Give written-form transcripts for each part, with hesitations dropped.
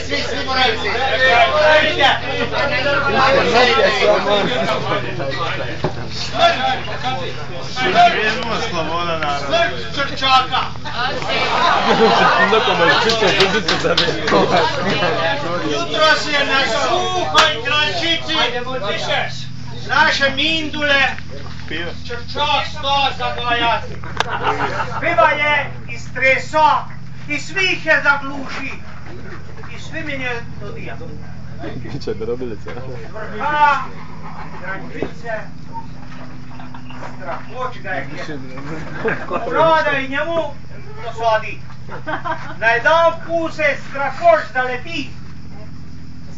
Svi moraju se. Sloboda naravno. Smrt Črčaka. Jutros je na suhoj grančici naše mindule Črčak sta zagajati. Piva je iz tresa i svih je zagluši. I svi mi je dodija. Vrha, grančice, strahoč ga je gdje. Rada i njemu dosadi. Na jedan puse strahoč da leti.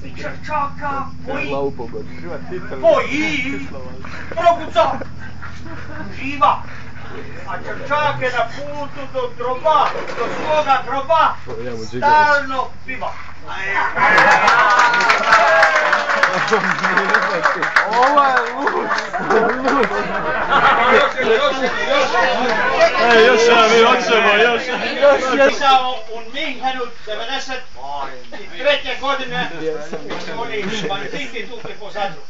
I Črčaka poji, proguca, živa. A Črčak je na putu do groba, do svoga groba, stalno piva. Ovo je lud! Još mi hoćemo, još! Pisao u Minhenu 93. godine, oni banditi tukli po zadru.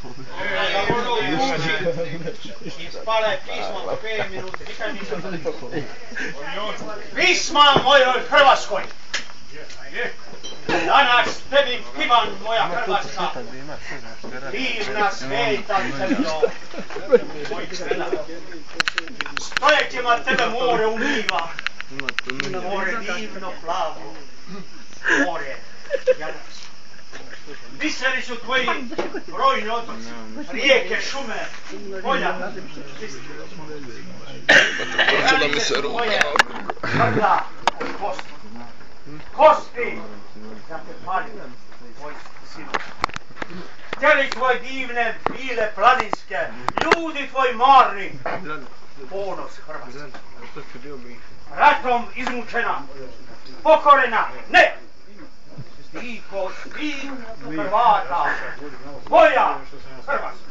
Da ono u kući ispala je pismo po 5 minute, nikad nisam zaliko. Pisma mojoj Hrvatskoj! Danas tebi pivan moja Hrvatska, divna sveta crno, moj crna. Stoljećima tebe more umiva, more divno plavo, more Jadransko. Biseri su tvoji brojni otoci, rijeke, šume, polja, granice su tvoje brda i kosti. Kosti da te pali, tvoj sin. Htjeli tvoje divne, bile planinske, ljudi tvoji marni, ponos Hrvatske. Ratom izmučena, pokorena, ne! Ti ko sin Hrvata, tvoja Hrvatska.